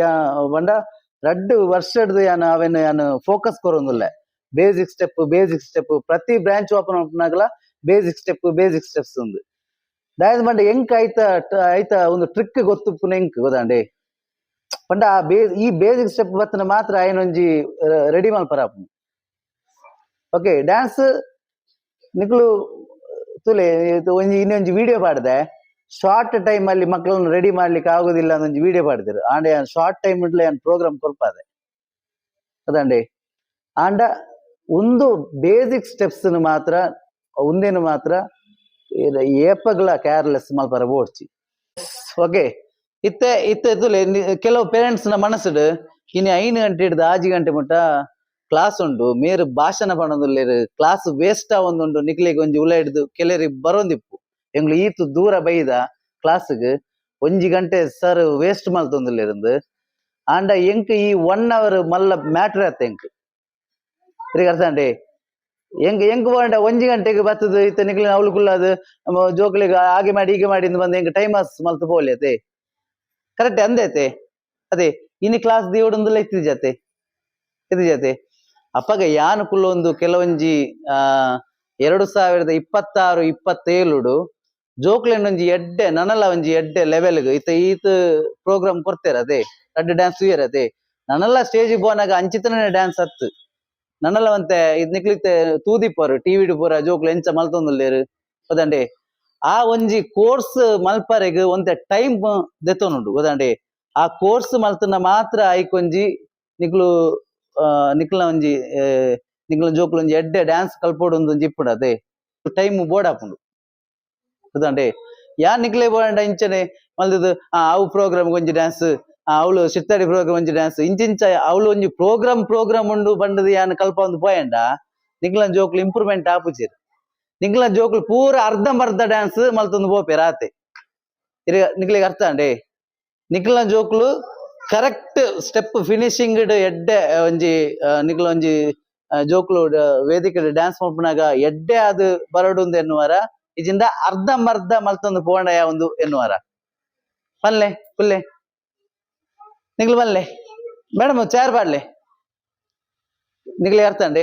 ಯಾ ಬಂಡ ರಡ್ಡ್ ವರ್ಷಡ್ದು ಅವೆನ್ ಫೋಕಸ್ ಕೊರೊಂದುಲ್ಲೆ. ಬೇಸಿಕ್ ಸ್ಟೆಪ್ ಪ್ರತಿ ಬ್ರಾಂಚ್ ಓಪನ್ ಆಪುನಾಗಲ ಬೇಸಿಕ್ ಸ್ಟೆಪ್ಸ್ ಉಂದು. ದಾಯದ್ ಬಂಡ ಎಂಕ್ ಐತ ಒಂದು ಟ್ರಿಕ್ ಗೊತ್ತುಪ್ಪುನ ಎಂಕ್ ಗೊತ್ತಾಂಡೆ ಪಂಡ ಈ ಬೇಸಿಕ್ ಸ್ಟೆಪ್ ಬತ್ತನ ಮಾತ್ರ ಆಯ್ನೊಂಜಿ ರೆಡಿ ಮಲ್ಪರಾಪುನು. ಓಕೆ ಡ್ಯಾನ್ಸ್ ನಿಕ್ಲು ತುಲೆ ಇನ್ನೊಂಜಿ ವಿಡಿಯೋ ಪಾಡ್ದೆ ಶಾರ್ಟ್ ಟೈಮ್ ಅಲ್ಲಿ ಮಕ್ಕಳನ್ನು ರೆಡಿ ಮಾಡ್ಲಿಕ್ಕೆ ಆಗುದಿಲ್ಲ ಅನ್ನೊಂಜಿ ವಿಡಿಯೋ ಪಾಡ್ದಿರು ಆಂಡ ಶಾರ್ಟ್ ಟೈಮ್ ಇಡ್ಲೆ ಪ್ರೋಗ್ರಾಮ್ ಕೊರ್ಪಾದೆ ಅದಂಡೆ ಆಂಡ ಒಂದು ಬೇಸಿಕ್ ಸ್ಟೆಪ್ಸ್ ಮಾತ್ರ ಒಂದೇನು ಮಾತ್ರ ಏಪಗ್ಲ ಕೇರ್ಲೆಸ್ ಮಲ್ಪರ ಬೋಡ್ಚಿ. ಓಕೆ ಇತ್ತೆ ತುಲೆ ಕೆಲವು ಪೇರೆಂಟ್ಸ್ ನ ಮನಸ್ಸುಡು ಇನ್ನು 5 ಗಂಟೆ ಹಿಡ್ದು 6 ಗಂಟೆ ಮುಟ್ಟ ಕ್ಲಾಸ್ ಉಂಡು ಮೇರು ಭಾಷಣ ಪಣೊಂದುಲ್ಲೆರ್ ಕ್ಲಾಸ್ ವೇಸ್ಟ್ ಆವೊಂದುಂಡು ನಿಕ್ಲೆಗ್ ಒಂಜಿ ಉಲ ಹಿಡ್ದು ಕೆಲರಿಗೆ ಬರೋಂದಿಪ್ಪು ಎಂಗ್ಲು ಈತು ದೂರ ಬೈದ ಕ್ಲಾಸ್ಗ್ 1 ಗಂಟೆ ಸರ್ ವೇಸ್ಟ್ ಮಲ್ತೊಂದುಲ್ಲೆರ್ ಆಂಡ ಎಂಕ್ ಈ 1 hour ಮಲ್ಲ ಮ್ಯಾಟ್ರ್ ಆತ್ ಎಂಕ್ ಅರ್ಥಂಡೆ ಎಂಕ್ ಪೋಂಡ 1 ಗಂಟೆಗೆ ಬತ್ತದು ಇತ್ತ ನಿಕ್ಲಿನ ಅವಳು ಕುಲ್ಲಾದು ಜೋಕ್ಲಿಗೆ ಹಾಗೆ ಮಾಡಿ ಹೀಗೆ ಮಾಡಿ ಬಂದು ಎಂಕ್ ಟೈಮ್ ಪಾಸ್ ಮಲ್ತು ಪೋಲಿ ಅತೆ ಕರೆಕ್ಟ್ ಅಂದೇತೆ ಅದೇ ಇನ್ನು ಕ್ಲಾಸ್ ದೇವಡೊಂದುಲ್ಲ ಇತ್ತಿದ ಜತೆ ಅಪ್ಪಗ ಯಾನು ಕುಲ್ಲೊಂದು ಕೆಲವೊಂಜಿ 2026-27 ಜೋಕ್ಲೆನೊಂಜಿ ಎಡ್ಡೆ ನನಲ ಒಂಜಿ ಎಡ್ಡೆ ಲೆವೆಲ್ಗ್ ಈತ ಪ್ರೋಗ್ರಾಮ್ ಕೊರ್ತೇರ ಅದೇ ರಡ್ಡ್ ಡ್ಯಾನ್ಸ್ ತೂಯರ್ ಅದೇ ನನಲ ಸ್ಟೇಜ್ ಪೋನಾಗ ಅಂಚಿತನೇ ಡ್ಯಾನ್ಸ್ ಅತ್ತು ನನಲ ಒಂತೆ ಇದ್ ನಿಕ್ಲಿತ್ತೆ ತೂದಿಪ್ಪರು ಟಿವಿಡ್ ಪೂರ ಜೋಕ್ಲು ಎಂಚ ಮಲ್ತೊಂದುಲ್ಲೇರು ಗೊತ್ತಂಡೆ ಆ ಒಂಜಿ ಕೋರ್ಸ್ ಮಲ್ಪರೆಗ್ ಒಂತೆ ಟೈಮ್ ದೆತ್ತೊನುಂಡು ಗೊತ್ತಂಡೆ ಆ ಕೋರ್ಸ್ ಮಲ್ತನ ಮಾತ್ರ ಐಕೊಂಜಿ ನಿಕ್ಲು ನಿಕ್ಲ ಒಂಜಿ ನಿಕ್ಲ ಜೋಕ್ಲು ಒಂಜಿ ಎಡ್ಡೆ ಡ್ಯಾನ್ಸ್ ಕಲ್ಪೊಡು ಇಪ್ಪುಡು ಅದೇ ಟೈಮ್ ಬೋಡಾಪುಂಡು ಗೊತ್ತಂಡೆ ಯಾನ್ ನಿಕ್ಲೆ ಬೋಡ ಇಂಚನೆ ಮಲ್ದದು ಅವು ಪ್ರೋಗ್ರಾಮ್ ಒಂಜಿ ಡ್ಯಾನ್ಸ್ ಅವಳು ಚಿತ್ತಾಡಿ ಪ್ರೋಗ್ರಾಮ್ ಒಂಜಿ ಡ್ಯಾನ್ಸ್ ಇಂಚಿಂಚ ಅವಳು ಒಂಜಿ ಪ್ರೋಗ್ರಾಮ್ ಉಂಡು ಬಂಡದು ಯಾನ್ ಕಲ್ಪ ಒಂದು ಪೋಯಂಡ ನಿಕ್ಲ ಜೋಕ್ಲು ಇಂಪ್ರೂವ್ಮೆಂಟ್ ಆಪುಜೆರ್ ನಿಕ್ಲ ಜೋಕ್ಲು ಪೂರ ಅರ್ಧಂಬರ್ಧ ಡ್ಯಾನ್ಸ್ ಮಲ್ತೊಂದು ಪೋಪೆರ್ ಆತೆ ನಿಕ್ಲೆಗ್ ಅರ್ಥ ಅಂಡೆ ನಿಕ್ಲ ಜೋಕ್ಲು ಕರೆಕ್ಟ್ ಸ್ಟೆಪ್ ಫಿನಿಶಿಂಗ್ ಎಡ್ಡೆ ಒಂಜಿ ನಿಕ್ಲ ಒಂಜಿ ಜೋಕ್ಲು ವೇದಿಕೆ ಡ್ಯಾನ್ಸ್ ಮಲ್ಪನಾಗ ಎಡ್ಡೆ ಅದು ಬರಡುಂದು ಎನ್ನುವರ ಇಜಿಂದ ಅರ್ಧಂಬರ್ಧ ಮಲ್ತೊಂದು ಪೋಂಡ ಯಾವೊಂದು ಎನ್ನುವರ ಪಲ್ಲೆ ಪುಲ್ಲೆ ನಿಕ್ಲು ಬಲ್ಲೆ ಮೇಡಮ್ ಚೇರ್ ಪಾಡ್ಲೆ ನಿಕ್ಲೆ ಅರ್ಥ ಅಂಡೆ